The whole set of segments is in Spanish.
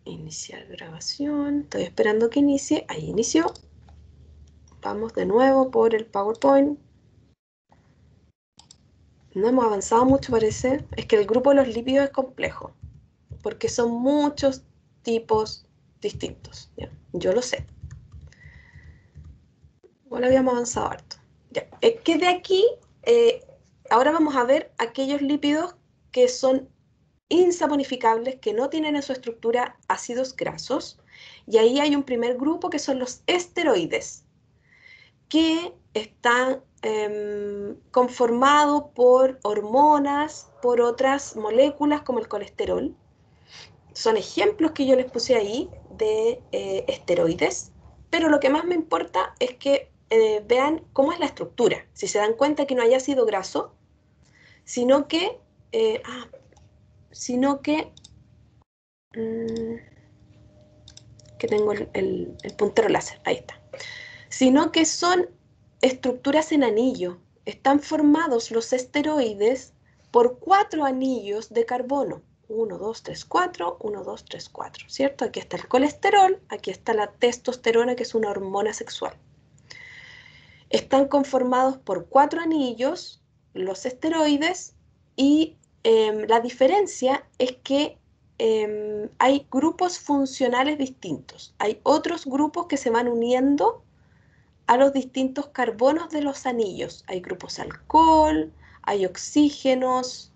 Iniciar grabación. Estoy esperando que inicie. Ahí inició. Vamos de nuevo por el PowerPoint. No hemos avanzado mucho, parece. Es que el grupo de los lípidos es complejo, porque son muchos tipos distintos. ¿Ya? Yo lo sé. Igual habíamos avanzado harto. Ya. Que de aquí, ahora vamos a ver aquellos lípidos que son insaponificables, que no tienen en su estructura ácidos grasos. Y ahí hay un primer grupo que son los esteroides, que están conformados por hormonas, por otras moléculas como el colesterol. Son ejemplos que yo les puse ahí de esteroides, pero lo que más me importa es que vean cómo es la estructura. Si se dan cuenta que no hay ácido graso, sino que, eh, ah, sino que, mmm, que tengo el puntero láser, ahí está, sino que son estructuras en anillo. Están formados los esteroides por 4 anillos de carbono. 1, 2, 3, 4, 1, 2, 3, 4, ¿cierto? Aquí está el colesterol, aquí está la testosterona, que es una hormona sexual. Están conformados por 4 anillos, los esteroides, y la diferencia es que hay grupos funcionales distintos. Hay otros grupos que se van uniendo a los distintos carbonos de los anillos. Hay grupos alcohol, hay oxígenos,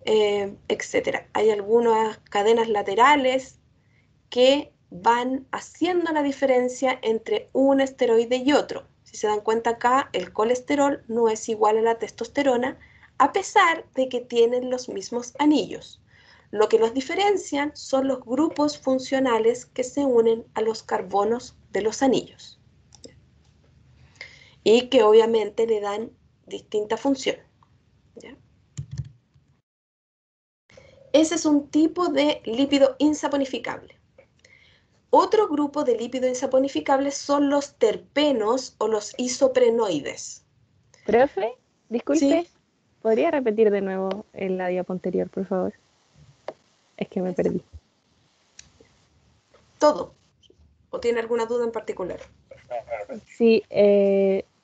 etc. Hay algunas cadenas laterales que van haciendo la diferencia entre un esteroide y otro. Si se dan cuenta acá, el colesterol no es igual a la testosterona, a pesar de que tienen los mismos anillos. Lo que los diferencian son los grupos funcionales que se unen a los carbonos de los anillos y que obviamente le dan distinta función. ¿Ya? Ese es un tipo de lípido insaponificable. Otro grupo de lípidos insaponificables son los terpenos o los isoprenoides. Profe, disculpe, ¿Sí? ¿podría repetir de nuevo en la diapo anterior, por favor? Es que me perdí. Todo. ¿O tiene alguna duda en particular? Sí,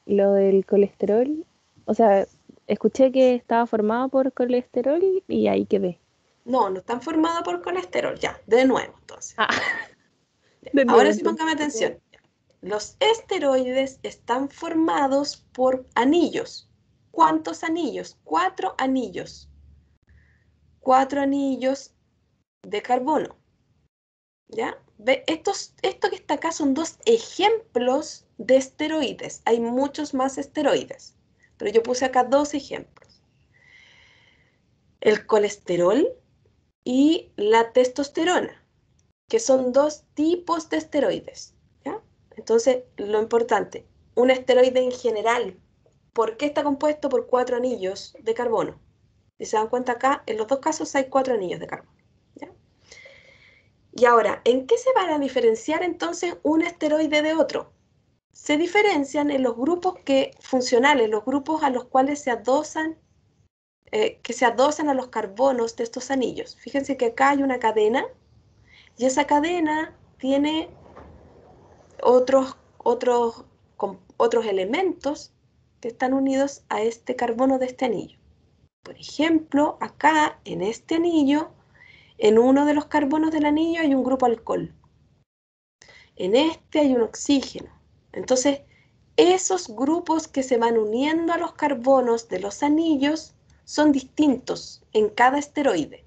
lo del colesterol, o sea, escuché que estaba formado por colesterol y ahí quedé. No, no están formados por colesterol. Ya, de nuevo, entonces. Ah, Ya. de nuevo Ahora sí entonces, póngame por favor. atención. Los esteroides están formados por anillos. ¿Cuántos anillos? 4 anillos. 4 anillos de carbono. ¿Ya? Ve, esto que está acá son 2 ejemplos de esteroides. Hay muchos más esteroides, pero yo puse acá 2 ejemplos. El colesterol y la testosterona, que son 2 tipos de esteroides. ¿Ya? Entonces, lo importante, un esteroide en general, ¿por qué está compuesto por 4 anillos de carbono? Si se dan cuenta acá, en los 2 casos hay 4 anillos de carbono. ¿Ya? Y ahora, ¿en qué se van a diferenciar entonces un esteroide de otro? Se diferencian en los grupos funcionales, los grupos a los cuales que se adosan a los carbonos de estos anillos. Fíjense que acá hay una cadena y esa cadena tiene otros, otros, otros elementos que están unidos a este carbono de este anillo. Por ejemplo, acá en este anillo, en uno de los carbonos del anillo hay un grupo alcohol. En este hay un oxígeno. Entonces, esos grupos que se van uniendo a los carbonos de los anillos son distintos en cada esteroide.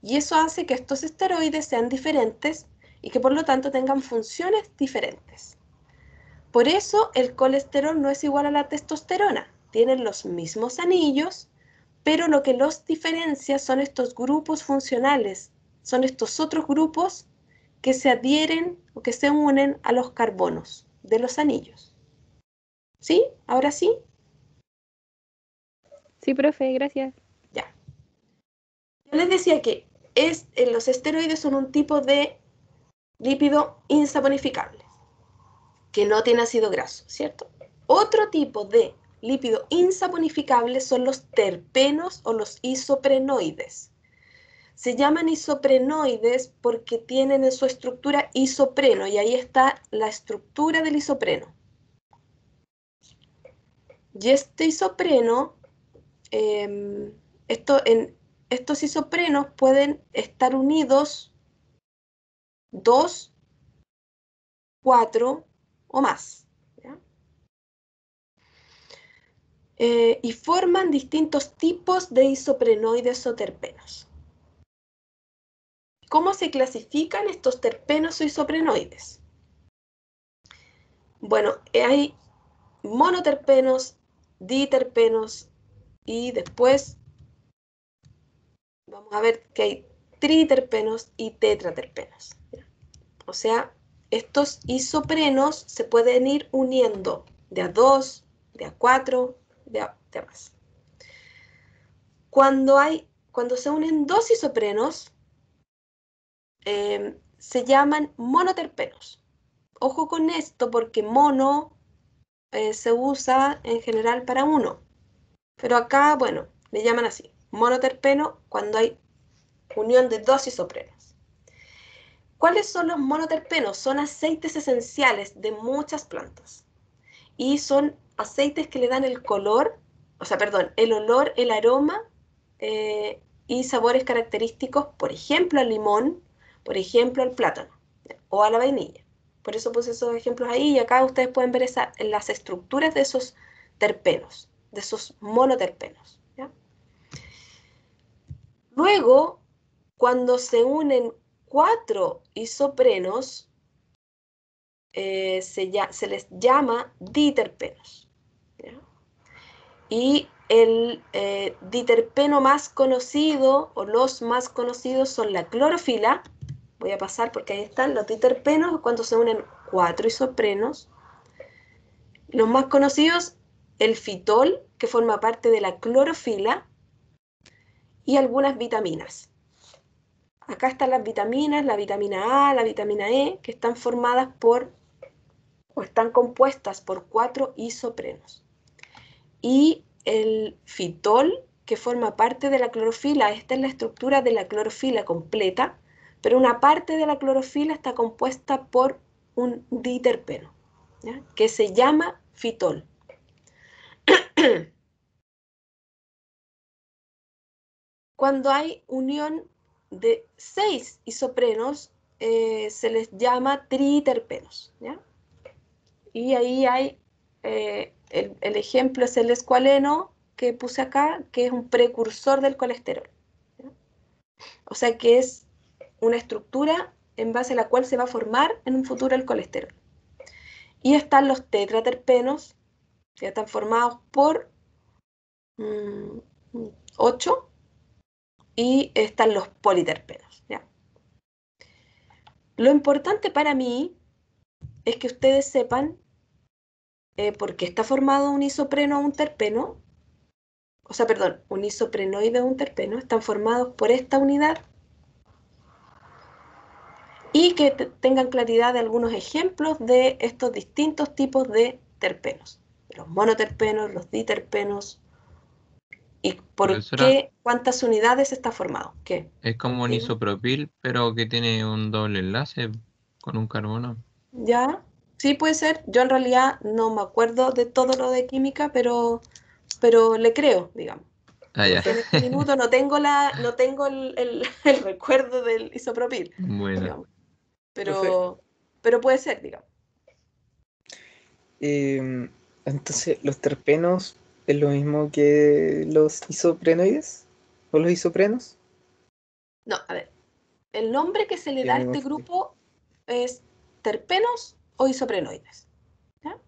Y eso hace que estos esteroides sean diferentes y que por lo tanto tengan funciones diferentes. Por eso el colesterol no es igual a la testosterona. Tienen los mismos anillos, pero lo que los diferencia son estos grupos funcionales, son estos otros grupos que se adhieren o que se unen a los carbonos de los anillos. ¿Sí? ¿Ahora sí? Sí, profe, gracias. Ya. Yo les decía que los esteroides son un tipo de lípido insaponificable, que no tiene ácido graso, ¿cierto? Otro tipo de lípido insaponificable son los terpenos o los isoprenoides. Se llaman isoprenoides porque tienen en su estructura isopreno, y ahí está la estructura del isopreno. Y este isopreno, estos isoprenos pueden estar unidos 2, 4 o más. ¿Ya? Y forman distintos tipos de isoprenoides o terpenos. ¿Cómo se clasifican estos terpenos o isoprenoides? Bueno, hay monoterpenos, diterpenos y después vamos a ver que hay triterpenos y tetraterpenos. O sea, estos isoprenos se pueden ir uniendo de a 2, de a 4, de a más. Cuando se unen dos isoprenos, se llaman monoterpenos. Ojo con esto porque mono se usa en general para uno, pero acá, bueno, le llaman así, monoterpeno cuando hay unión de dos isoprenos. ¿Cuáles son los monoterpenos? Son aceites esenciales de muchas plantas y son aceites que le dan el color, o sea, perdón, el olor, el aroma y sabores característicos, por ejemplo, al limón, por ejemplo, al plátano o a la vainilla. Por eso puse esos ejemplos ahí y acá ustedes pueden ver las estructuras de esos terpenos, de esos monoterpenos. ¿Ya? Luego, cuando se unen 4 isoprenos, se les llama diterpenos. ¿Ya? Y el diterpeno más conocido, o los más conocidos, son la clorofila. Voy a pasar porque ahí están los diterpenos cuando se unen 4 isoprenos. Los más conocidos, el fitol, que forma parte de la clorofila, y algunas vitaminas. Acá están las vitaminas, la vitamina A, la vitamina E, que están formadas o están compuestas por 4 isoprenos. Y el fitol, que forma parte de la clorofila, esta es la estructura de la clorofila completa, pero una parte de la clorofila está compuesta por un diterpeno, ¿ya? Que se llama fitol. Cuando hay unión de 6 isoprenos, se les llama triterpenos, ¿ya? Y ahí hay, el ejemplo es el escualeno que puse acá, que es un precursor del colesterol, ¿ya? O sea que es una estructura en base a la cual se va a formar en un futuro el colesterol. Y están los tetraterpenos, que están formados por 8, y están los politerpenos, ¿ya? Lo importante para mí es que ustedes sepan por qué está formado un isopreno o un terpeno, o sea, perdón, un isoprenoide o un terpeno, están formados por esta unidad, y que tengan claridad de algunos ejemplos de estos distintos tipos de terpenos, los monoterpenos, los diterpenos, y por Profesora, qué, cuántas unidades está formado. ¿Qué? es como un Dime. isopropil, pero que tiene un doble enlace con un carbono. ¿Ya? Sí, puede ser. Yo en realidad no me acuerdo de todo lo de química, pero le creo, digamos. Ah, ya. Porque en este minuto no tengo el recuerdo del isopropil, Bueno, digamos. Profe, Pero puede ser, digamos. em, entonces, ¿los terpenos es lo mismo que los isoprenoides? ¿O los isoprenos? No, a ver. El nombre que se le Ya da a me este confundí. grupo es terpenos o isoprenoides. ¿Ya?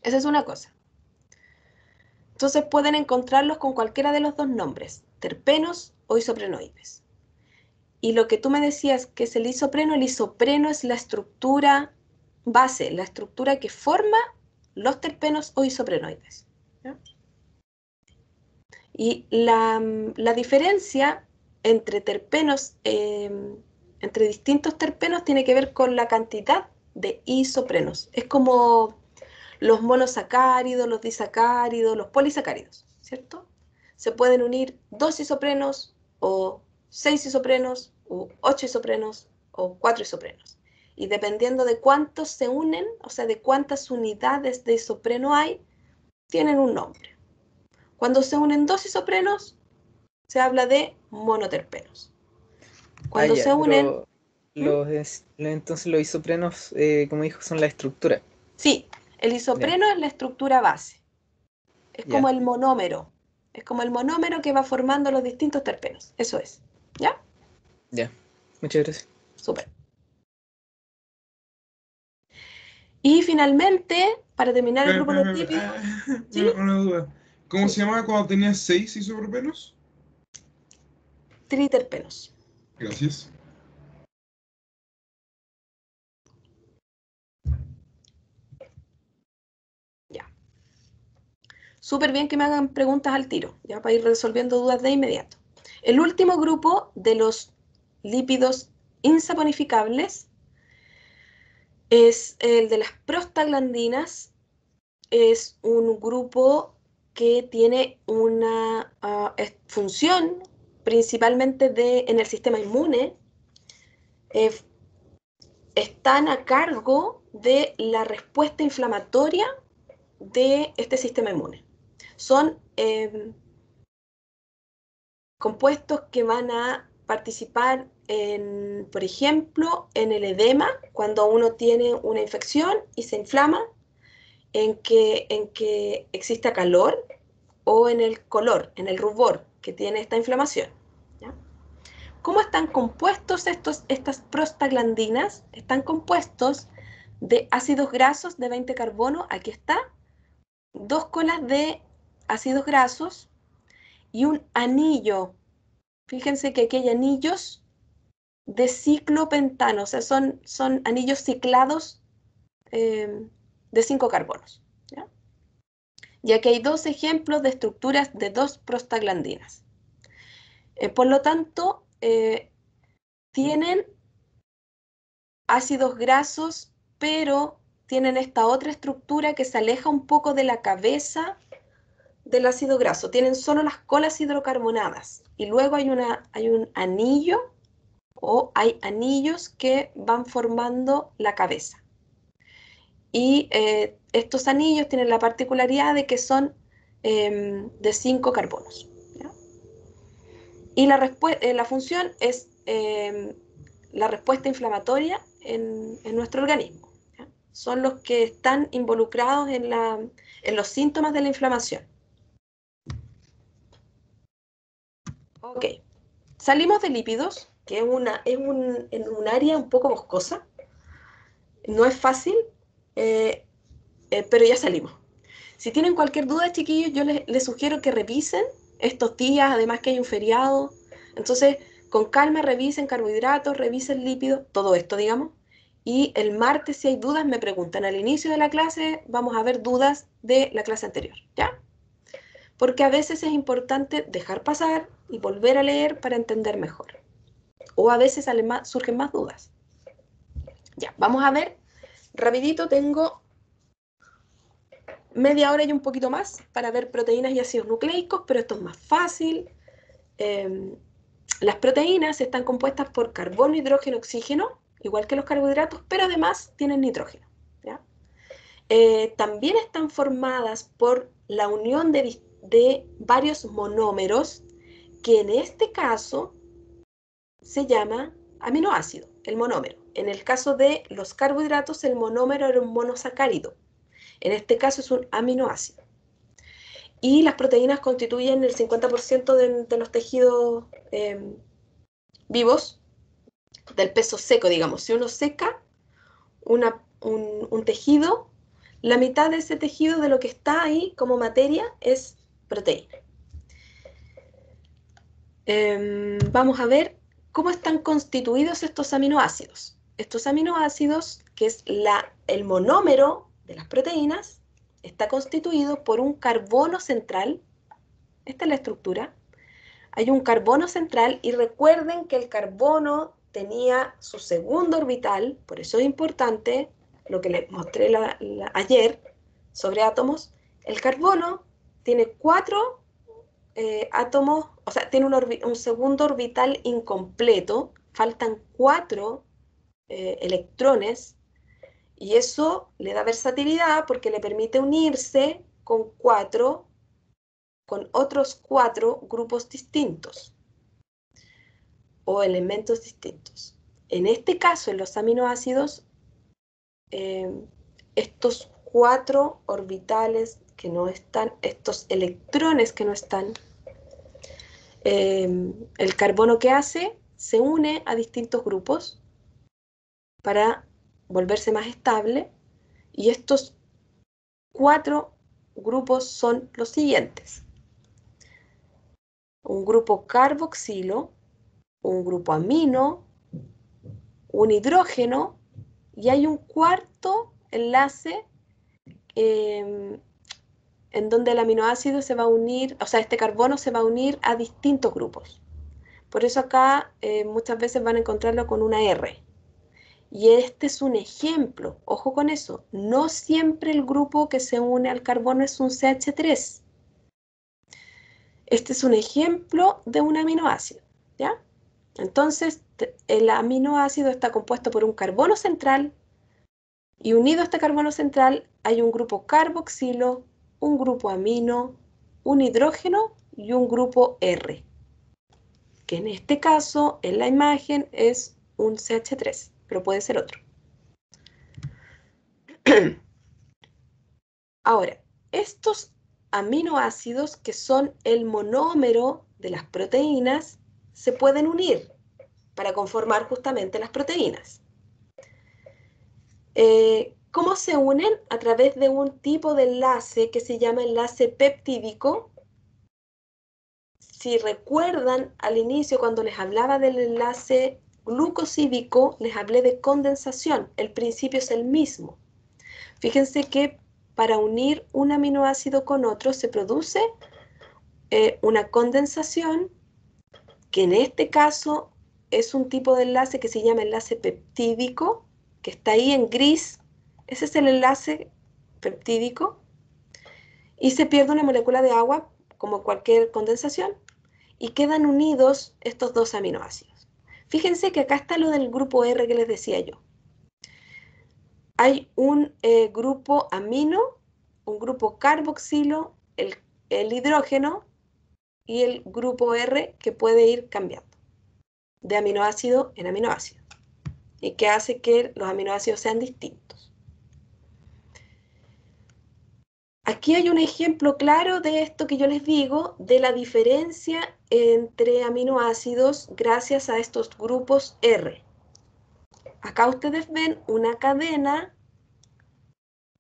Esa es una cosa. Entonces pueden encontrarlos con cualquiera de los dos nombres, terpenos o isoprenoides. Y lo que tú me decías que es el isopreno es la estructura base, la estructura que forma los terpenos o isoprenoides. ¿Ya? Y la diferencia entre terpenos, entre distintos terpenos, tiene que ver con la cantidad de isoprenos. Es como los monosacáridos, los disacáridos, los polisacáridos, ¿cierto? Se pueden unir 2 isoprenos o 6 isoprenos, u 8 isoprenos, o 4 isoprenos. Y dependiendo de cuántos se unen, o sea, de cuántas unidades de isopreno hay, tienen un nombre. Cuando se unen 2 isoprenos, se habla de monoterpenos. Cuando ya, se unen... pero entonces los isoprenos, como dijo, son la estructura. Sí, el Ya, isopreno es la estructura base. Es como ya, el monómero. Es como el monómero que va formando los distintos terpenos. Eso es. ¿Ya? ya. Muchas gracias. Súper. Y finalmente, para terminar el grupo de los lípidos, ¿sí? Una duda. ¿Cómo Sí, se llamaba cuando tenía 6 isopropenos? triterpenos. Gracias. Ya. Súper bien que me hagan preguntas al tiro, ya para ir resolviendo dudas de inmediato. El último grupo de los lípidos insaponificables es el de las prostaglandinas. Es un grupo que tiene una función principalmente en el sistema inmune. Eh, están a cargo de la respuesta inflamatoria de este sistema inmune. Son compuestos que van a participar en, por ejemplo, en el edema, cuando uno tiene una infección y se inflama, en que exista calor, o en el color, en el rubor que tiene esta inflamación. ¿Ya? ¿Cómo están compuestos estas prostaglandinas? Están compuestos de ácidos grasos de 20 carbono, aquí está, 2 colas de ácidos grasos y un anillo. Fíjense que aquí hay anillos de ciclopentano, o sea, son anillos ciclados de 5 carbonos. ¿Ya? Y aquí hay 2 ejemplos de estructuras de 2 prostaglandinas. Por lo tanto, tienen ácidos grasos, pero tienen esta otra estructura que se aleja un poco de la cabeza del ácido graso. Tienen solo las colas hidrocarbonadas. Y luego hay un anillo, o hay anillos que van formando la cabeza. Y estos anillos tienen la particularidad de que son de 5 carbonos. ¿Ya? Y la función es la respuesta inflamatoria en nuestro organismo. ¿Ya? Son los que están involucrados en los síntomas de la inflamación. Ok, salimos de lípidos, que es un área un poco boscosa. No es fácil, pero ya salimos. Si tienen cualquier duda, chiquillos, yo les sugiero que revisen estos días, además que hay un feriado. Entonces, con calma revisen carbohidratos, revisen lípidos, todo esto, digamos. Y el martes, si hay dudas, me preguntan. Al inicio de la clase vamos a ver dudas de la clase anterior, ¿ya? Porque a veces es importante dejar pasar y volver a leer para entender mejor. O a veces surgen más dudas. Ya, vamos a ver. Rapidito tengo media hora y un poquito más para ver proteínas y ácidos nucleicos, pero esto es más fácil. Las proteínas están compuestas por carbono, hidrógeno, oxígeno, igual que los carbohidratos, pero además tienen nitrógeno. ¿Ya? También están formadas por la unión de varios monómeros, que en este caso se llama aminoácido, el monómero. En el caso de los carbohidratos, el monómero era un monosacárido. En este caso es un aminoácido. Y las proteínas constituyen el 50% de los tejidos vivos, del peso seco, digamos. Si uno seca un tejido, la mitad de ese tejido, de lo que está ahí como materia, es proteína. Vamos a ver cómo están constituidos estos aminoácidos. Estos aminoácidos, que es el monómero de las proteínas, está constituido por un carbono central. Esta es la estructura. Hay un carbono central, y recuerden que el carbono tenía su segundo orbital, por eso es importante lo que les mostré ayer sobre átomos. El carbono tiene 4 átomos, o sea, tiene un segundo orbital incompleto, faltan 4 electrones, y eso le da versatilidad porque le permite unirse con otros 4 grupos distintos o elementos distintos. En este caso, en los aminoácidos, estos 4 orbitales que no están, estos electrones que no están, el carbono que hace se une a distintos grupos para volverse más estable, y estos 4 grupos son los siguientes: un grupo carboxilo, un grupo amino, un hidrógeno, y hay un cuarto enlace en donde el aminoácido se va a unir, o sea, este carbono se va a unir a distintos grupos. Por eso acá muchas veces van a encontrarlo con una R. Y este es un ejemplo, ojo con eso, no siempre el grupo que se une al carbono es un CH3. Este es un ejemplo de un aminoácido, ¿ya? Entonces, el aminoácido está compuesto por un carbono central, y unido a este carbono central hay un grupo carboxilo, un grupo amino, un hidrógeno y un grupo R, que en este caso, en la imagen, es un CH3, pero puede ser otro. Ahora, estos aminoácidos, que son el monómero de las proteínas, se pueden unir para conformar justamente las proteínas. ¿Cómo se unen? A través de un tipo de enlace que se llama enlace peptídico. Si recuerdan al inicio, cuando les hablaba del enlace glucosídico, les hablé de condensación. El principio es el mismo. Fíjense que para unir un aminoácido con otro se produce una condensación, que en este caso es un tipo de enlace que se llama enlace peptídico, que está ahí en gris. Ese es el enlace peptídico, y se pierde una molécula de agua, como cualquier condensación, y quedan unidos estos dos aminoácidos. Fíjense que acá está lo del grupo R que les decía yo. Hay un grupo amino, un grupo carboxilo, el hidrógeno, y el grupo R, que puede ir cambiando de aminoácido en aminoácido, y que hace que los aminoácidos sean distintos. Aquí hay un ejemplo claro de esto que yo les digo, de la diferencia entre aminoácidos gracias a estos grupos R. Acá ustedes ven una cadena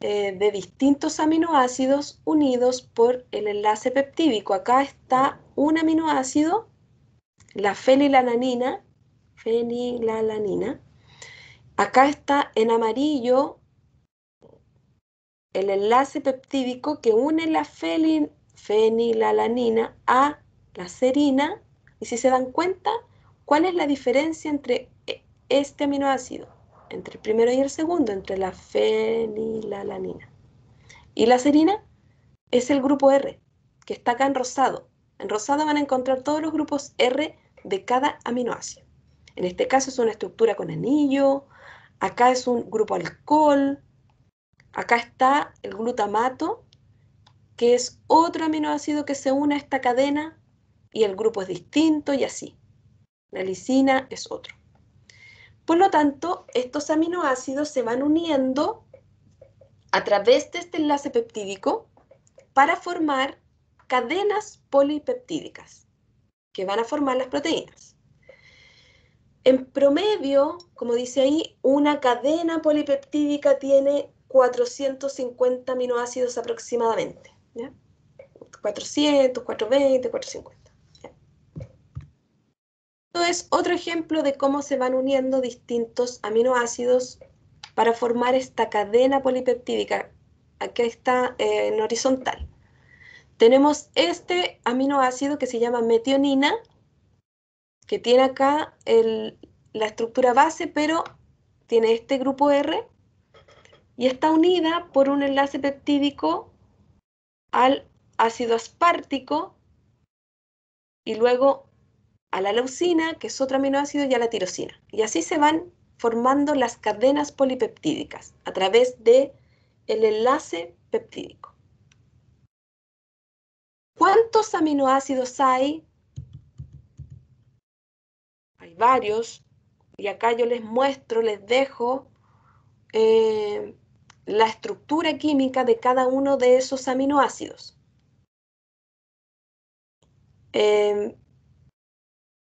de distintos aminoácidos unidos por el enlace peptídico. Acá está un aminoácido, la fenilalanina. Acá está en amarillo el enlace peptídico que une la fenilalanina a la serina. Y si se dan cuenta, ¿cuál es la diferencia entre este aminoácido, entre el primero y el segundo, entre la fenilalanina y la serina? Es el grupo R, que está acá en rosado. En rosado van a encontrar todos los grupos R de cada aminoácido. En este caso es una estructura con anillo, acá es un grupo alcohol, acá está el glutamato, que es otro aminoácido que se une a esta cadena, y el grupo es distinto, y así. La lisina es otro. Por lo tanto, estos aminoácidos se van uniendo a través de este enlace peptídico para formar cadenas polipeptídicas que van a formar las proteínas. En promedio, como dice ahí, una cadena polipeptídica tiene 450 aminoácidos aproximadamente, ¿ya? 400, 420, 450. ¿Ya? Esto es otro ejemplo de cómo se van uniendo distintos aminoácidos para formar esta cadena polipeptídica. Aquí está en horizontal. Tenemos este aminoácido que se llama metionina, que tiene acá la estructura base, pero tiene este grupo R, y está unida por un enlace peptídico al ácido aspartico, y luego a la leucina, que es otro aminoácido, y a la tirosina. Y así se van formando las cadenas polipeptídicas a través de el enlace peptídico. ¿Cuántos aminoácidos hay? Hay varios, y acá yo les muestro, les dejo la estructura química de cada uno de esos aminoácidos.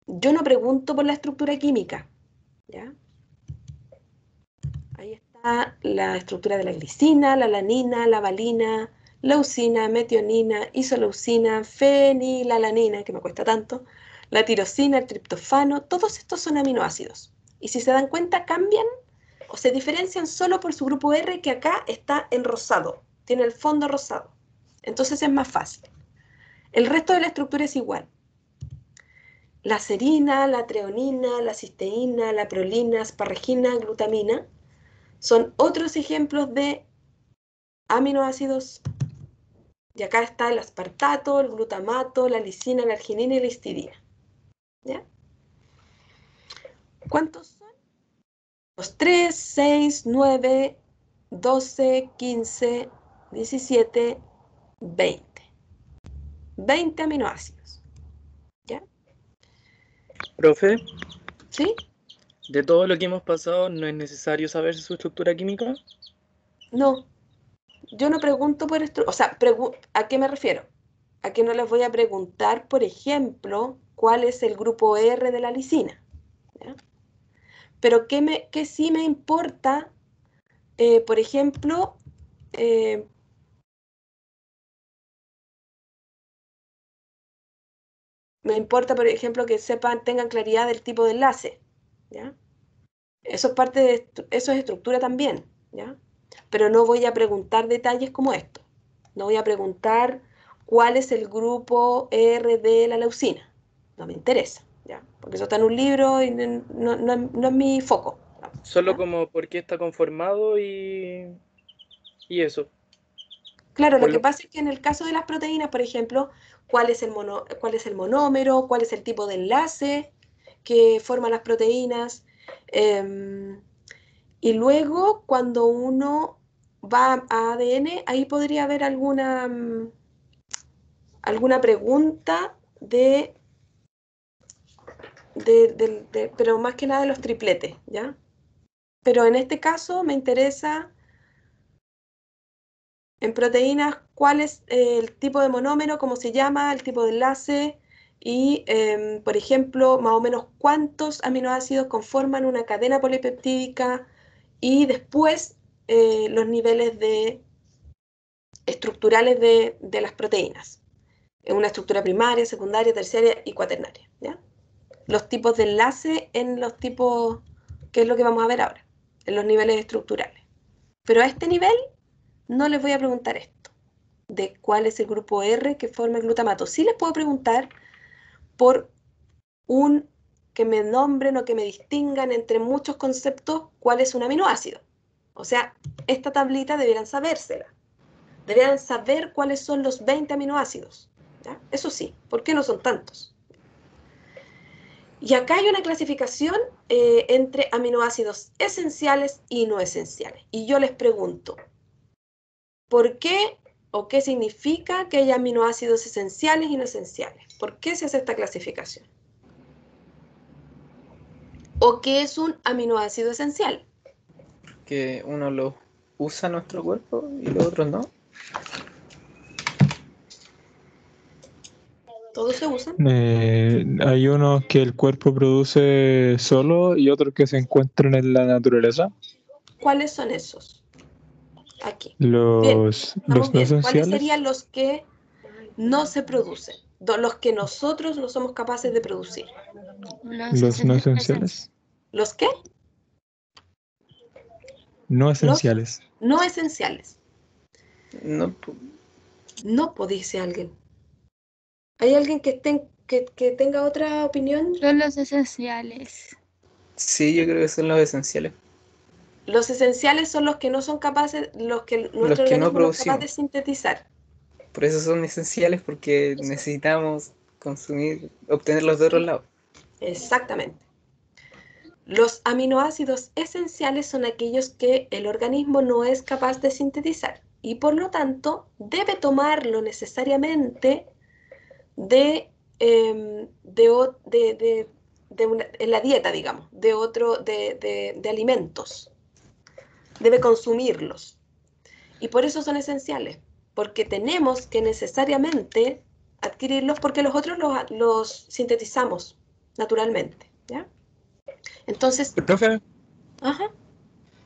Yo no pregunto por la estructura química, ¿ya? Ahí está la estructura de la glicina, la alanina, la valina, leucina, metionina, isoleucina, fenilalanina, que me cuesta tanto, la tirosina, el triptofano, todos estos son aminoácidos. Y si se dan cuenta, cambian o se diferencian solo por su grupo R, que acá está en rosado, tiene el fondo rosado. Entonces es más fácil. El resto de la estructura es igual. La serina, la treonina, la cisteína, la prolina, asparagina, glutamina son otros ejemplos de aminoácidos. Y acá está el aspartato, el glutamato, la lisina, la arginina y la histidina. ¿Ya? ¿Cuántos son? Los 3, 6, 9, 12, 15, 17, 20. 20 aminoácidos. ¿Ya? Profe, ¿Sí? de todo lo que hemos pasado, ¿no es necesario saber su estructura química? No. Yo no pregunto por esto. O sea, ¿a qué me refiero? A que no les voy a preguntar, por ejemplo, cuál es el grupo R de la lisina. ¿Ya? Pero ¿qué sí me importa? Por ejemplo, me importa, por ejemplo, que sepan, tengan claridad del tipo de enlace. ¿Ya? Eso es parte de, eso es estructura también. ¿Ya? Pero no voy a preguntar detalles como esto. No voy a preguntar cuál es el grupo R de la leucina. No me interesa, ¿ya? Porque eso está en un libro y no es mi foco. Solo ¿Ya? como por qué está conformado y eso. Claro, lo Por que lo- pasa es que en el caso de las proteínas, por ejemplo, cuál es el monómero, cuál es el tipo de enlace que forman las proteínas. Y luego, cuando uno va a ADN, ahí podría haber alguna pregunta pero más que nada de los tripletes, ¿ya? Pero en este caso me interesa en proteínas cuál es el tipo de monómero, cómo se llama, el tipo de enlace y, por ejemplo, más o menos cuántos aminoácidos conforman una cadena polipeptídica y después los niveles estructurales de las proteínas. En una estructura primaria, secundaria, terciaria y cuaternaria, ¿ya? Los tipos de enlace en los tipos, que es lo que vamos a ver ahora, en los niveles estructurales. Pero a este nivel no les voy a preguntar esto, de cuál es el grupo R que forma el glutamato. Sí les puedo preguntar por que me nombren o que me distingan entre muchos conceptos cuál es un aminoácido. O sea, esta tablita deberían sabérsela. Deberían saber cuáles son los 20 aminoácidos. ¿Ya? Eso sí, ¿por qué no son tantos? Y acá hay una clasificación entre aminoácidos esenciales y no esenciales. Y yo les pregunto, ¿por qué o qué significa que haya aminoácidos esenciales y no esenciales? ¿Por qué se hace esta clasificación? ¿O qué es un aminoácido esencial? Que uno lo usa en nuestro cuerpo y los otros no. ¿Todos se usan? Hay unos que el cuerpo produce solo y otros que se encuentran en la naturaleza. ¿Cuáles son esos? Aquí. Bien, Los vamos no bien. ¿Cuáles serían esenciales, los que no se producen? Los que nosotros no somos capaces de producir. los no esenciales, ¿Los qué? no Los esenciales. no esenciales. No, No, pues dice alguien. ¿Hay alguien que tenga otra opinión? Son los esenciales. sí, yo creo que son los esenciales. Los esenciales son los que no son capaces, los que Los nuestro que no organismo no es capaz producimos. de sintetizar. Por eso son esenciales, porque necesitamos consumir, obtenerlos de otro lado. Exactamente. Los aminoácidos esenciales son aquellos que el organismo no es capaz de sintetizar y por lo tanto debe tomarlo necesariamente en la dieta, digamos, de alimentos. Debe consumirlos. Y por eso son esenciales, porque tenemos que necesariamente adquirirlos porque los otros los sintetizamos naturalmente, ¿ya? Entonces, Profe, ajá,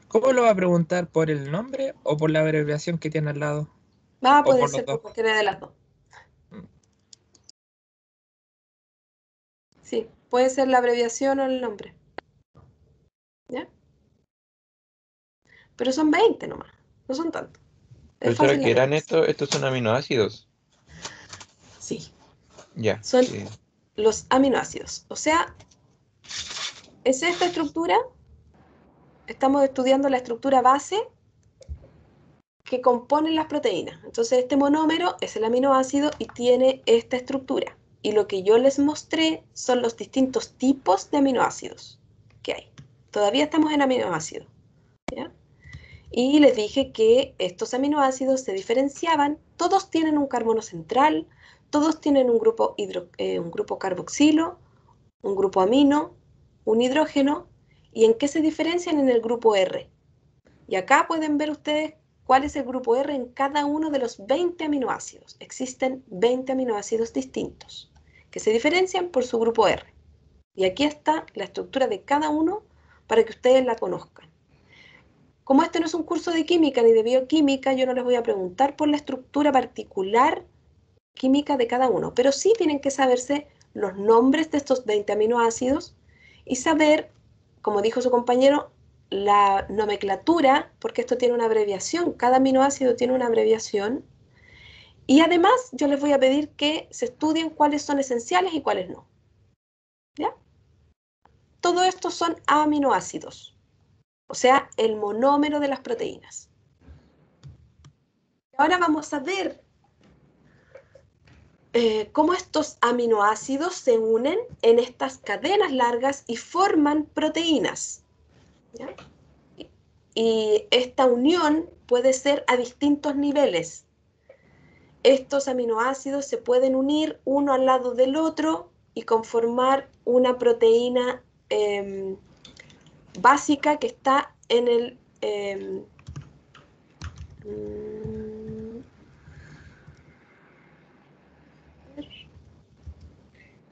¿cómo lo va a preguntar? ¿Por el nombre o por la abreviación que tiene al lado? va a ¿O poder por los ser por dos? cualquiera de las dos. Mm. Sí, puede ser la abreviación o el nombre, ¿ya? Pero son 20 nomás, no son tantos. Es Profesora, fácil de ¿qué eran aprender. estos? Estos son aminoácidos. Sí, Ya, son sí. los aminoácidos. O sea, es esta estructura, estamos estudiando la estructura base que componen las proteínas. Entonces, este monómero es el aminoácido y tiene esta estructura. Y lo que yo les mostré son los distintos tipos de aminoácidos que hay. Todavía estamos en aminoácidos, ¿ya? Y les dije que estos aminoácidos se diferenciaban, todos tienen un carbono central, todos tienen un grupo carboxilo, un grupo amino, un hidrógeno, y en qué se diferencian en el grupo R. Y acá pueden ver ustedes cuál es el grupo R en cada uno de los 20 aminoácidos. Existen 20 aminoácidos distintos que se diferencian por su grupo R. Y aquí está la estructura de cada uno para que ustedes la conozcan. Como este no es un curso de química ni de bioquímica, yo no les voy a preguntar por la estructura particular química de cada uno, pero sí tienen que saberse los nombres de estos 20 aminoácidos y saber, como dijo su compañero, la nomenclatura, porque esto tiene una abreviación, cada aminoácido tiene una abreviación, y además yo les voy a pedir que se estudien cuáles son esenciales y cuáles no. ¿Ya? Todo esto son aminoácidos, o sea, el monómero de las proteínas. Ahora vamos a ver cómo estos aminoácidos se unen en estas cadenas largas y forman proteínas, ¿ya? Y esta unión puede ser a distintos niveles. Estos aminoácidos se pueden unir uno al lado del otro y conformar una proteína básica que está en el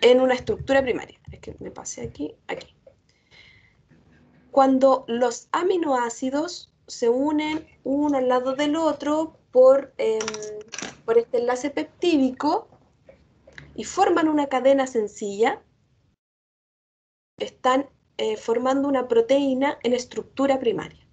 en una estructura primaria. Es que me pasé aquí. Cuando los aminoácidos se unen uno al lado del otro por este enlace peptídico y forman una cadena sencilla, están formando una proteína en estructura primaria.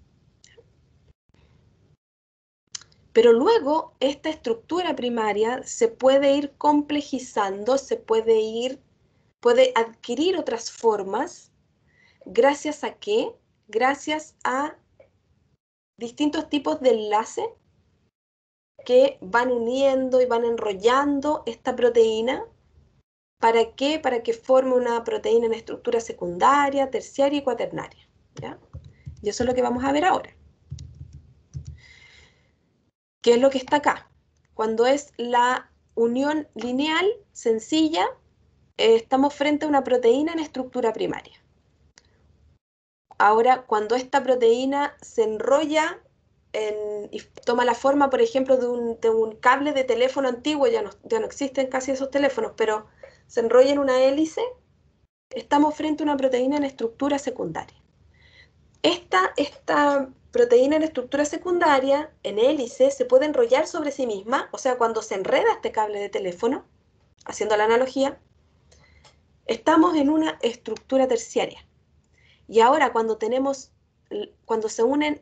Pero luego esta estructura primaria se puede ir complejizando, puede adquirir otras formas. ¿Gracias a qué? Gracias a distintos tipos de enlace que van uniendo y van enrollando esta proteína. ¿Para qué? Para que forme una proteína en estructura secundaria, terciaria y cuaternaria, ¿ya? Y eso es lo que vamos a ver ahora. ¿Qué es lo que está acá? Cuando es la unión lineal, sencilla, estamos frente a una proteína en estructura primaria. Ahora, cuando esta proteína se enrolla y toma la forma, por ejemplo, de un cable de teléfono antiguo, ya no existen casi esos teléfonos, pero se enrolla en una hélice, estamos frente a una proteína en estructura secundaria. Esta proteína en estructura secundaria, en hélice, se puede enrollar sobre sí misma, o sea, cuando se enreda este cable de teléfono, haciendo la analogía, estamos en una estructura terciaria. Y ahora cuando se unen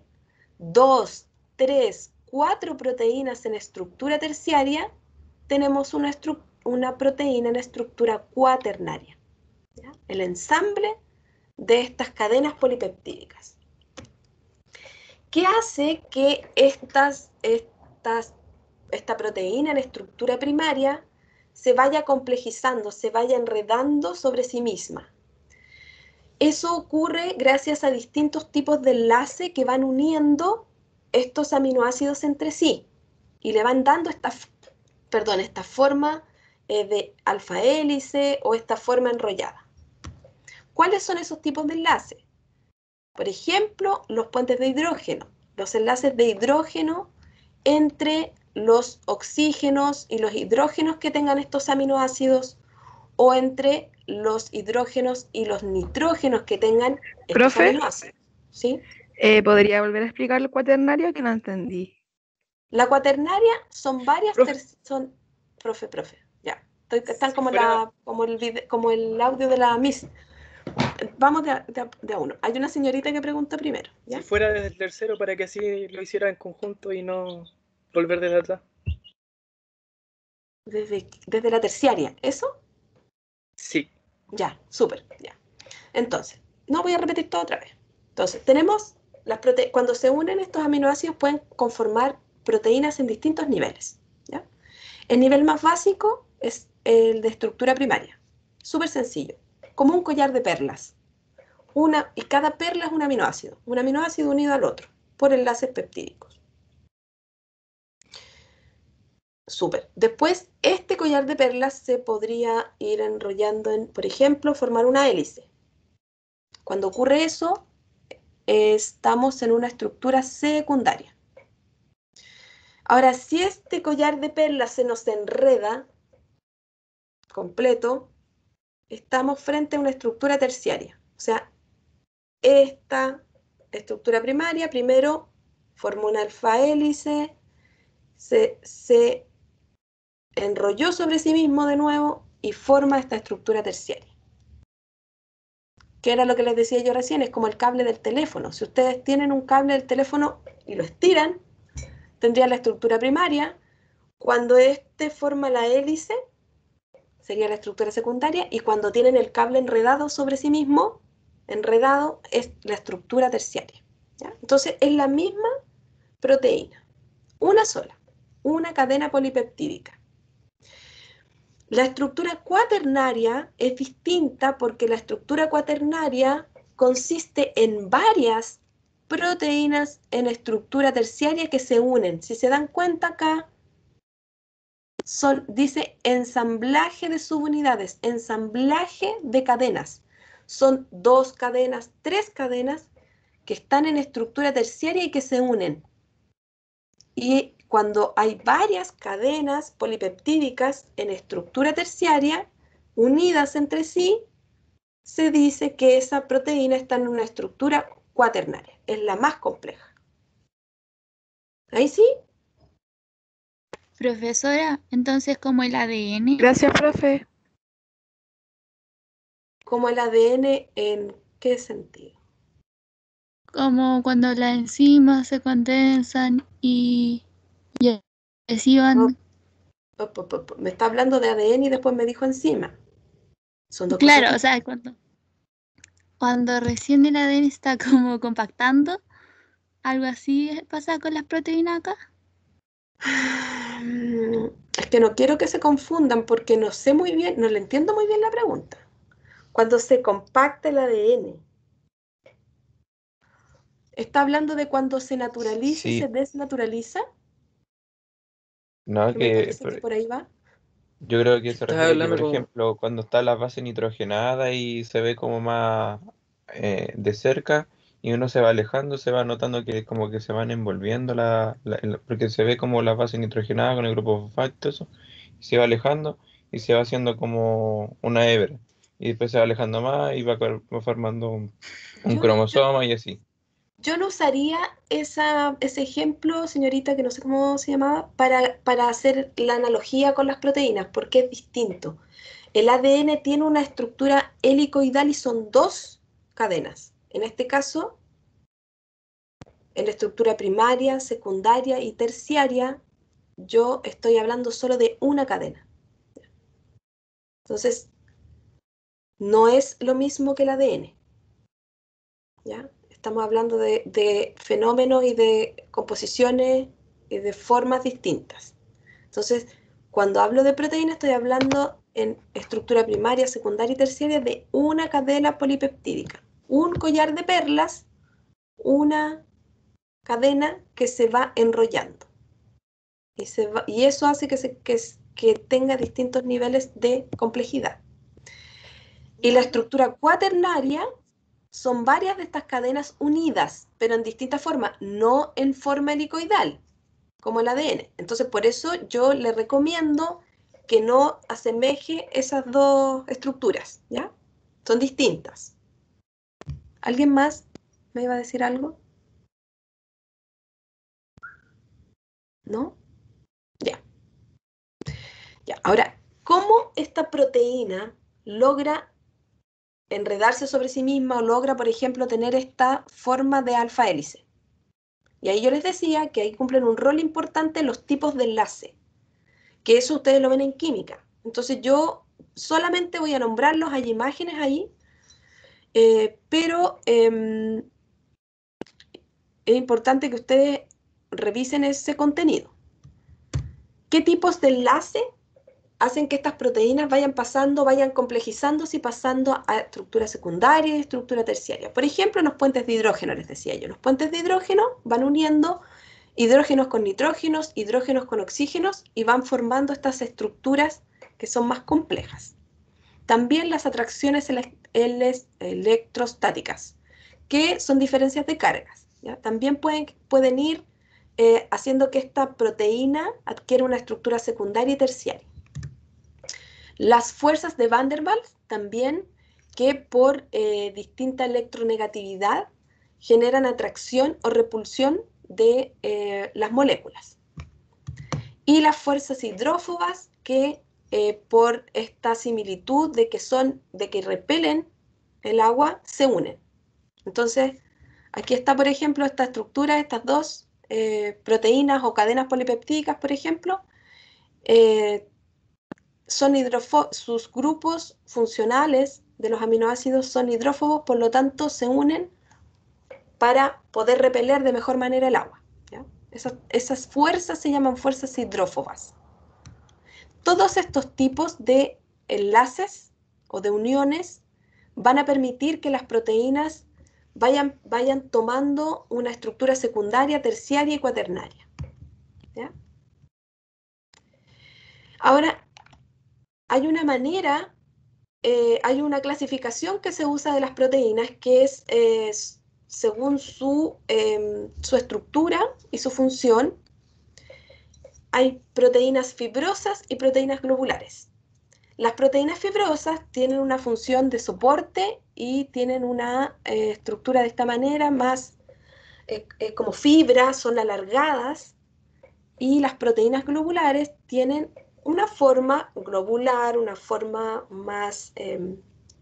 2, 3, 4 proteínas en estructura terciaria, tenemos una proteína en estructura cuaternaria, ¿ya? El ensamble de estas cadenas polipeptídicas. ¿Qué hace que esta proteína en estructura primaria se vaya complejizando, se vaya enredando sobre sí misma. Eso ocurre gracias a distintos tipos de enlace que van uniendo estos aminoácidos entre sí y le van dando esta forma de alfa hélice o esta forma enrollada. ¿Cuáles son esos tipos de enlaces? Por ejemplo, los puentes de hidrógeno, los enlaces de hidrógeno entre los oxígenos y los hidrógenos que tengan estos aminoácidos, o entre los hidrógenos y los nitrógenos que tengan estos Profe. aminoácidos. ¿Sí? ¿Podría volver a explicar el cuaternario que no entendí? La cuaternaria son varias... Profe, ya. Están como, como el audio de la Miss. Vamos de a uno. Hay una señorita que pregunta primero, ¿ya? Si fuera desde el tercero para que así lo hiciera en conjunto y no volver desde atrás. Desde la terciaria, ¿eso? Sí. Ya, súper, ya. Entonces, no voy a repetir todo otra vez. Entonces, tenemos cuando se unen estos aminoácidos pueden conformar proteínas en distintos niveles, ¿ya? El nivel más básico es el de estructura primaria. Súper sencillo, como un collar de perlas. Y cada perla es un aminoácido unido al otro por enlaces peptídicos. Súper. Después, este collar de perlas se podría ir enrollando en, por ejemplo, formar una hélice. Cuando ocurre eso, estamos en una estructura secundaria. Ahora, si este collar de perlas se nos enreda completo, estamos frente a una estructura terciaria. O sea, esta estructura primaria primero formó una alfa hélice, se enrolló sobre sí mismo de nuevo y forma esta estructura terciaria. Que era lo que les decía yo recién, es como el cable del teléfono. Si ustedes tienen un cable del teléfono y lo estiran, tendría la estructura primaria. Cuando este forma la hélice, sería la estructura secundaria, y cuando tienen el cable enredado sobre sí mismo, enredado es la estructura terciaria, ¿ya? Entonces es la misma proteína, una sola, una cadena polipeptídica. La estructura cuaternaria es distinta porque la estructura cuaternaria consiste en varias proteínas en estructura terciaria que se unen. Si se dan cuenta acá, dice ensamblaje de subunidades, ensamblaje de cadenas. Son 2 cadenas, 3 cadenas que están en estructura terciaria y que se unen. Y cuando hay varias cadenas polipeptídicas en estructura terciaria, unidas entre sí, se dice que esa proteína está en una estructura cuaternaria. Es la más compleja. ¿Ahí sí? Profesora, entonces como el ADN. Gracias, profe. ¿Como el ADN en qué sentido? Como cuando las enzimas se condensan y así van. Me está hablando de ADN y después me dijo enzima. Son 2 Claro, cosas. o sea, cuando recién el ADN está como compactando, algo así pasa con las proteínas acá. Es que no quiero que se confundan porque no sé muy bien, no le entiendo muy bien la pregunta. Cuando se compacta el ADN, ¿está hablando de cuando se naturaliza y Sí. se desnaturaliza? No, Que me parece que por ahí va. yo creo que se Estás refiere que, hablando por como... ejemplo, cuando está la base nitrogenada y se ve como más de cerca y uno se va alejando, se va notando que como que se van envolviendo porque se ve como la base nitrogenada con el grupo fosfato, eso, y se va alejando y se va haciendo como una hebra. Y después se va alejando más y va formando un Yo cromosoma y así. no usaría ese ejemplo, señorita, que no sé cómo se llamaba, para hacer la analogía con las proteínas, porque es distinto. El ADN tiene una estructura helicoidal y son 2 cadenas. En este caso, en la estructura primaria, secundaria y terciaria, yo estoy hablando solo de una cadena. Entonces, no es lo mismo que el ADN, ¿ya? Estamos hablando de fenómenos y de composiciones y de formas distintas. Entonces, Cuando hablo de proteína estoy hablando en estructura primaria, secundaria y terciaria de una cadena polipeptídica. Un collar de perlas, una cadena que se va enrollando. Y eso hace que tenga distintos niveles de complejidad. Y la estructura cuaternaria son varias de estas cadenas unidas, pero en distintas formas, no en forma helicoidal, como el ADN. Entonces, por eso yo le recomiendo que no asemeje esas dos estructuras, ¿ya? Son distintas. ¿Alguien más me iba a decir algo? ¿No? Ya. Ya. Ahora, ¿cómo esta proteína logra enredarse sobre sí misma o logra, por ejemplo, tener esta forma de alfa hélice? Y ahí yo les decía que ahí cumplen un rol importante los tipos de enlace, que eso ustedes lo ven en química. Entonces yo solamente voy a nombrarlos, hay imágenes ahí, pero es importante que ustedes revisen ese contenido. ¿Qué tipos de enlace hacen que estas proteínas vayan pasando, vayan complejizándose y pasando a estructura secundaria y estructura terciaria? Por ejemplo, en los puentes de hidrógeno, les decía yo. Los puentes de hidrógeno van uniendo hidrógenos con nitrógenos, hidrógenos con oxígenos y van formando estas estructuras que son más complejas. También las atracciones electrostáticas, que son diferencias de cargas, ¿ya? También pueden ir haciendo que esta proteína adquiera una estructura secundaria y terciaria. Las fuerzas de Van der Waals también, que por distinta electronegatividad generan atracción o repulsión de las moléculas. Y las fuerzas hidrófobas, que por esta similitud de que repelen el agua, se unen. Entonces, aquí está, por ejemplo, esta estructura, estas dos proteínas o cadenas polipeptídicas, por ejemplo, sus grupos funcionales de los aminoácidos son hidrófobos, por lo tanto se unen para poder repeler de mejor manera el agua, ¿ya? Esas fuerzas se llaman fuerzas hidrófobas. Todos estos tipos de enlaces o de uniones van a permitir que las proteínas vayan tomando una estructura secundaria, terciaria y cuaternaria, ¿ya? Ahora, hay una manera, hay una clasificación que se usa de las proteínas que es según su estructura y su función. Hay proteínas fibrosas y proteínas globulares. Las proteínas fibrosas tienen una función de soporte y tienen una estructura de esta manera, más como fibras, son alargadas, y las proteínas globulares tienen una forma globular, una forma más,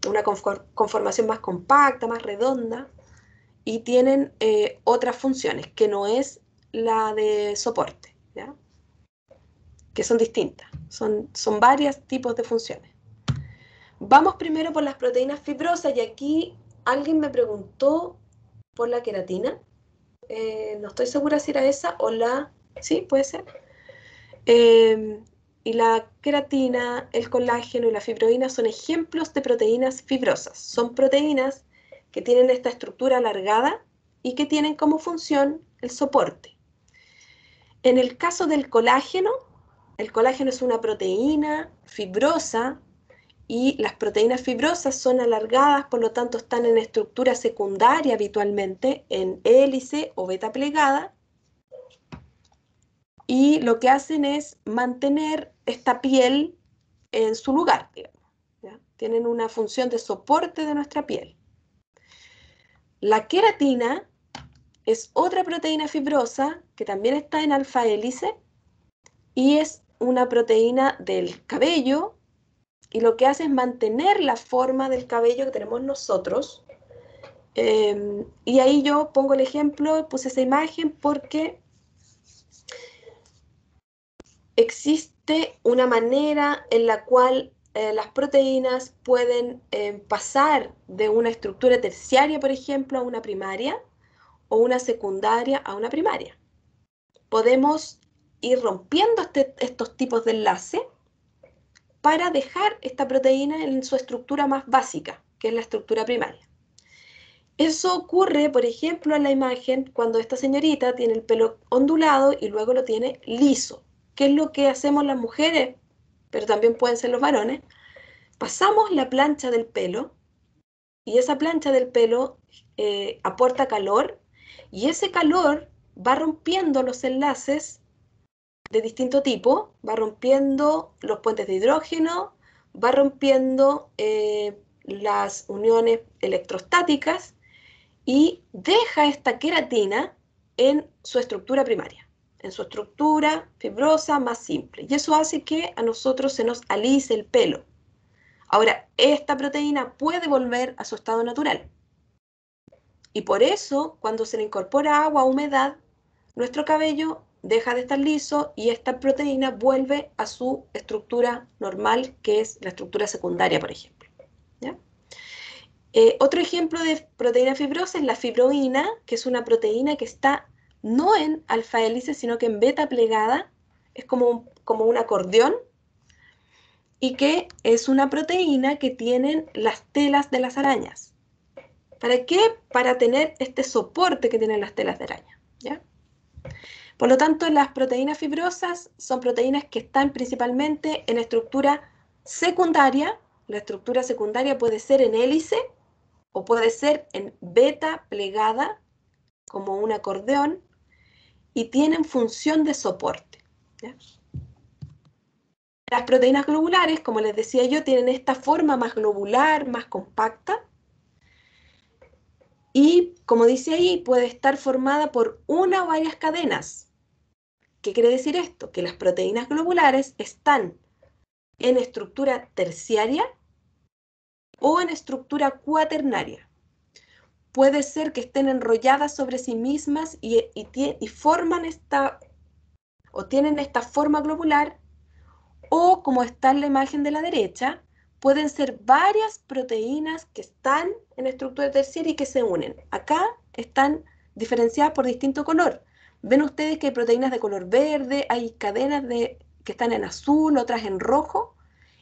una conformación más compacta, más redonda, y tienen otras funciones, que no es la de soporte, ¿ya? Que son distintas, son varios tipos de funciones. Vamos primero por las proteínas fibrosas, y aquí alguien me preguntó por la queratina. No estoy segura si era esa o la... Sí, puede ser. Y la queratina, el colágeno y la fibroína son ejemplos de proteínas fibrosas. Son proteínas que tienen esta estructura alargada y que tienen como función el soporte. En el caso del colágeno, el colágeno es una proteína fibrosa y las proteínas fibrosas son alargadas, por lo tanto están en estructura secundaria habitualmente, en hélice o beta plegada, y lo que hacen es mantener esta piel en su lugar, digamos, ¿ya? Tienen una función de soporte de nuestra piel. La queratina es otra proteína fibrosa que también está en alfa hélice y es una proteína del cabello, y lo que hace es mantener la forma del cabello que tenemos nosotros. Y ahí yo pongo el ejemplo, puse esa imagen porque existe una manera en la cual las proteínas pueden pasar de una estructura terciaria, por ejemplo, a una primaria, o una secundaria a una primaria. Podemos ir rompiendo estos tipos de enlace para dejar esta proteína en su estructura más básica, que es la estructura primaria. Eso ocurre, por ejemplo, en la imagen cuando esta señorita tiene el pelo ondulado y luego lo tiene liso, que es lo que hacemos las mujeres, pero también pueden ser los varones. Pasamos la plancha del pelo y esa plancha del pelo aporta calor y ese calor va rompiendo los enlaces de distinto tipo, va rompiendo los puentes de hidrógeno, va rompiendo las uniones electrostáticas y deja esta queratina en su estructura primaria, en su estructura fibrosa más simple. Y eso hace que a nosotros se nos alise el pelo. Ahora, esta proteína puede volver a su estado natural. Y por eso, cuando se le incorpora agua o humedad, nuestro cabello deja de estar liso y esta proteína vuelve a su estructura normal, que es la estructura secundaria, por ejemplo. ¿Ya? Otro ejemplo de proteína fibrosa es la fibroína, que es una proteína que está no en alfa hélice, sino que en beta plegada, es como un acordeón, y que es una proteína que tienen las telas de las arañas. ¿Para qué? Para tener este soporte que tienen las telas de araña. ¿Ya? Por lo tanto, las proteínas fibrosas son proteínas que están principalmente en estructura secundaria. La estructura secundaria puede ser en hélice o puede ser en beta plegada, como un acordeón, y tienen función de soporte. ¿Ya? Las proteínas globulares, como les decía yo, tienen esta forma más globular, más compacta, y, como dice ahí, puede estar formada por una o varias cadenas. ¿Qué quiere decir esto? Que las proteínas globulares están en estructura terciaria o en estructura cuaternaria. Puede ser que estén enrolladas sobre sí mismas y forman tienen esta forma globular, o, como está en la imagen de la derecha, pueden ser varias proteínas que están en estructura terciaria y que se unen. Acá están diferenciadas por distinto color. Ven ustedes que hay proteínas de color verde, hay cadenas que están en azul, otras en rojo.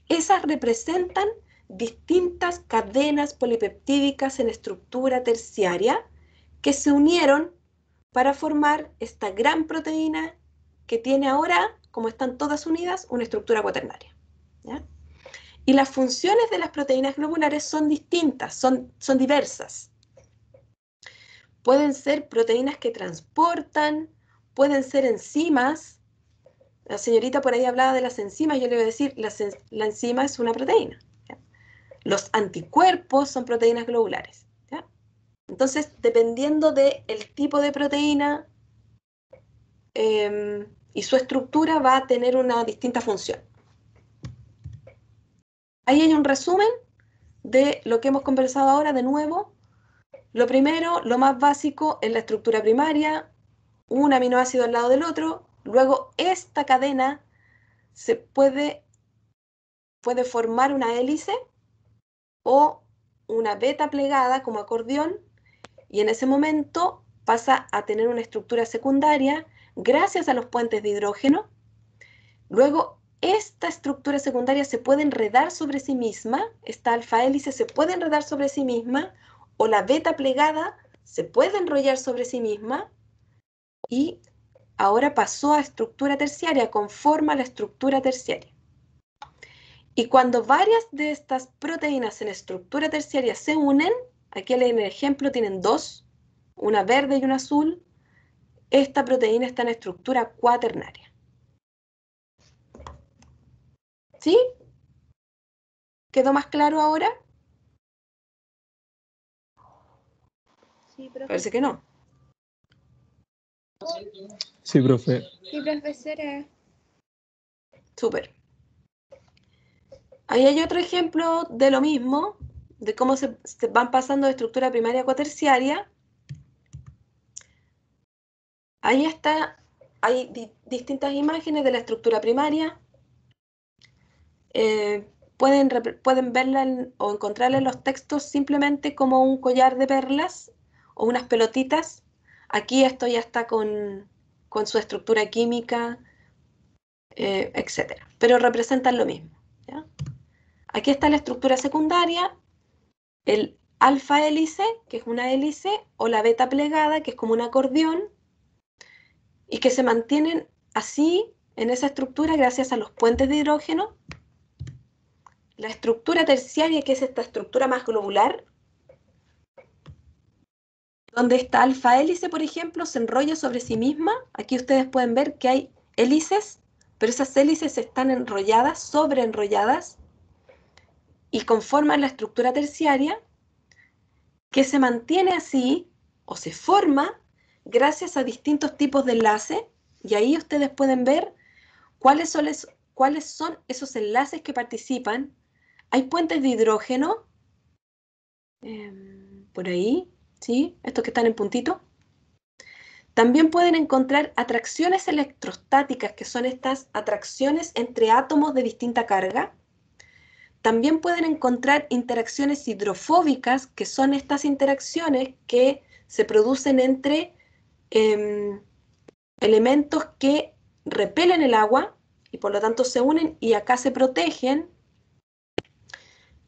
Esas representan distintas cadenas polipeptídicas en estructura terciaria que se unieron para formar esta gran proteína que tiene ahora, como están todas unidas, una estructura cuaternaria. ¿Ya? Y las funciones de las proteínas globulares son distintas, son diversas. Pueden ser proteínas que transportan, pueden ser enzimas. La señorita por ahí hablaba de las enzimas, yo le voy a decir, la enzima es una proteína. ¿Ya? Los anticuerpos son proteínas globulares. ¿Ya? Entonces, dependiendo del tipo de proteína y su estructura, va a tener una distinta función. Ahí hay un resumen de lo que hemos conversado ahora de nuevo. Lo primero, lo más básico, es la estructura primaria, un aminoácido al lado del otro. Luego, esta cadena se puede formar una hélice o una beta plegada como acordeón, y en ese momento pasa a tener una estructura secundaria gracias a los puentes de hidrógeno. Luego, esta estructura secundaria se puede enredar sobre sí misma, esta alfa hélice se puede enredar sobre sí misma, o la beta plegada se puede enrollar sobre sí misma, y ahora pasó a estructura terciaria, conforma la estructura terciaria. Y cuando varias de estas proteínas en estructura terciaria se unen, aquí en el ejemplo tienen dos, una verde y una azul, esta proteína está en estructura cuaternaria. ¿Sí? ¿Quedó más claro ahora? Sí, profe. Parece que no. Sí, profe. Sí, profesora. Súper. Ahí hay otro ejemplo de lo mismo, de cómo se van pasando de estructura primaria a cuaterciaria. Ahí está, hay distintas imágenes de la estructura primaria. Pueden verla o encontrarla en los textos simplemente como un collar de perlas o unas pelotitas. Aquí esto ya está con su estructura química etcétera. Pero representan lo mismo, ¿ya? Aquí está la estructura secundaria, el alfa hélice, que es una hélice, o la beta plegada, que es como un acordeón, y que se mantienen así en esa estructura gracias a los puentes de hidrógeno. La estructura terciaria, que es esta estructura más globular, donde esta alfa hélice, por ejemplo, se enrolla sobre sí misma. Aquí ustedes pueden ver que hay hélices, pero esas hélices están enrolladas, sobreenrolladas, y conforman la estructura terciaria, que se mantiene así, o se forma, gracias a distintos tipos de enlace, y ahí ustedes pueden ver cuáles son esos enlaces que participan. Hay puentes de hidrógeno, por ahí, ¿sí? Estos que están en puntito. También pueden encontrar atracciones electrostáticas, que son estas atracciones entre átomos de distinta carga. También pueden encontrar interacciones hidrofóbicas, que son estas interacciones que se producen entre elementos que repelen el agua y por lo tanto se unen y acá se protegen.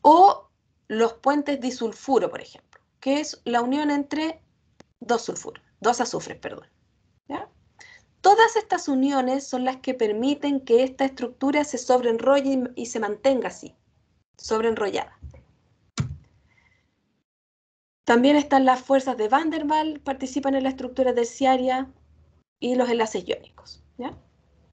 O los puentes disulfuro, por ejemplo, que es la unión entre dos azufres, perdón. ¿Ya? Todas estas uniones son las que permiten que esta estructura se sobreenrolle y se mantenga así, sobreenrollada. También están las fuerzas de Van der Waals, participan en la estructura terciaria, y los enlaces iónicos, ¿ya?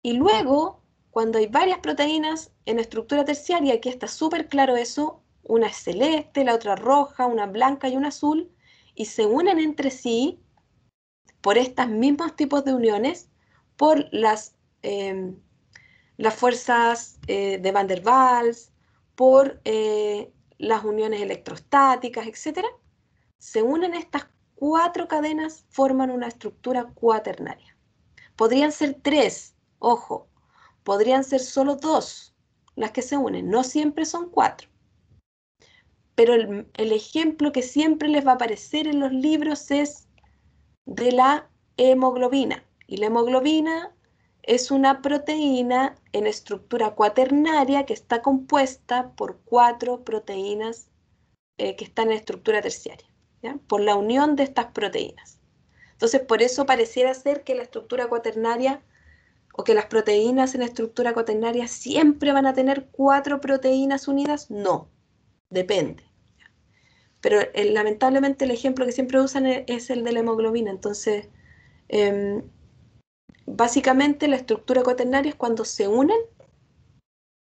Y luego, cuando hay varias proteínas en estructura terciaria, aquí está súper claro eso, una es celeste, la otra roja, una blanca y una azul, y se unen entre sí por estos mismos tipos de uniones, por las fuerzas de Van der Waals, por las uniones electrostáticas, etc. Se unen estas 4 cadenas, forman una estructura cuaternaria. Podrían ser 3, ojo, podrían ser solo 2 las que se unen, no siempre son 4. Pero el ejemplo que siempre les va a aparecer en los libros es de la hemoglobina. Y la hemoglobina es una proteína en estructura cuaternaria que está compuesta por 4 proteínas que están en estructura terciaria, ¿ya? Por la unión de estas proteínas. Entonces, por eso pareciera ser que la estructura cuaternaria o que las proteínas en estructura cuaternaria siempre van a tener 4 proteínas unidas. No, depende. Pero lamentablemente el ejemplo que siempre usan es el de la hemoglobina. Entonces, básicamente la estructura cuaternaria es cuando se unen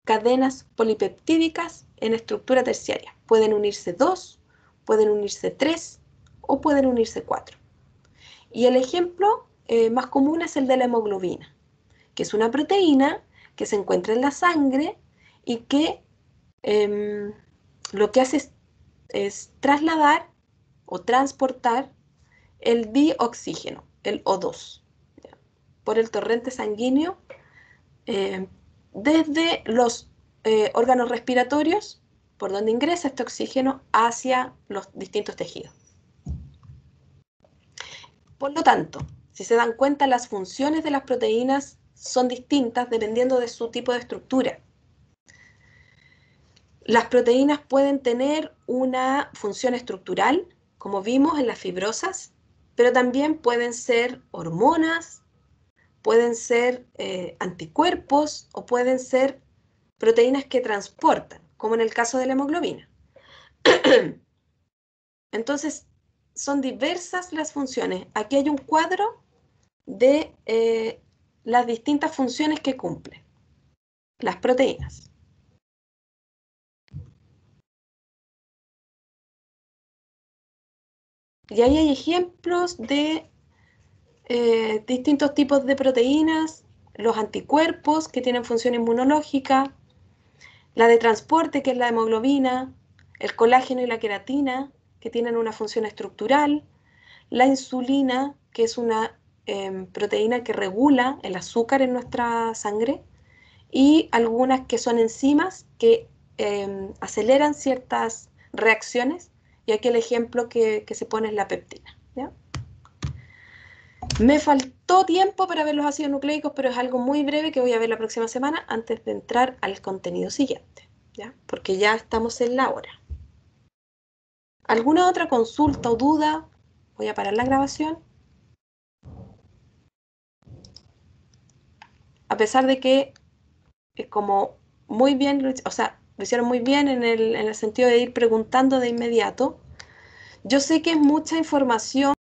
cadenas polipeptídicas en estructura terciaria. Pueden unirse 2, pueden unirse 3 o pueden unirse 4. Y el ejemplo más común es el de la hemoglobina, que es una proteína que se encuentra en la sangre y que lo que hace es trasladar o transportar el dioxígeno, el O2, ¿ya? Por el torrente sanguíneo desde los órganos respiratorios, por donde ingresa este oxígeno, hacia los distintos tejidos. Por lo tanto, si se dan cuenta, las funciones de las proteínas son distintas dependiendo de su tipo de estructura. Las proteínas pueden tener una función estructural, como vimos en las fibrosas, pero también pueden ser hormonas, pueden ser anticuerpos o pueden ser proteínas que transportan, como en el caso de la hemoglobina. Entonces, son diversas las funciones. Aquí hay un cuadro de las distintas funciones que cumplen las proteínas. Y ahí hay ejemplos de distintos tipos de proteínas, los anticuerpos que tienen función inmunológica, la de transporte que es la hemoglobina, el colágeno y la queratina que tienen una función estructural, la insulina que es una proteína que regula el azúcar en nuestra sangre y algunas que son enzimas que aceleran ciertas reacciones, y aquí el ejemplo que se pone es la peptina, ¿ya? Me faltó faltó tiempo para ver los ácidos nucleicos, pero es algo muy breve que voy a ver la próxima semana antes de entrar al contenido siguiente, ¿ya? Porque ya estamos en la hora. ¿Alguna otra consulta o duda? Voy a parar la grabación. A pesar de que como muy bien, o sea, lo hicieron muy bien en el sentido de ir preguntando de inmediato. Yo sé que es mucha información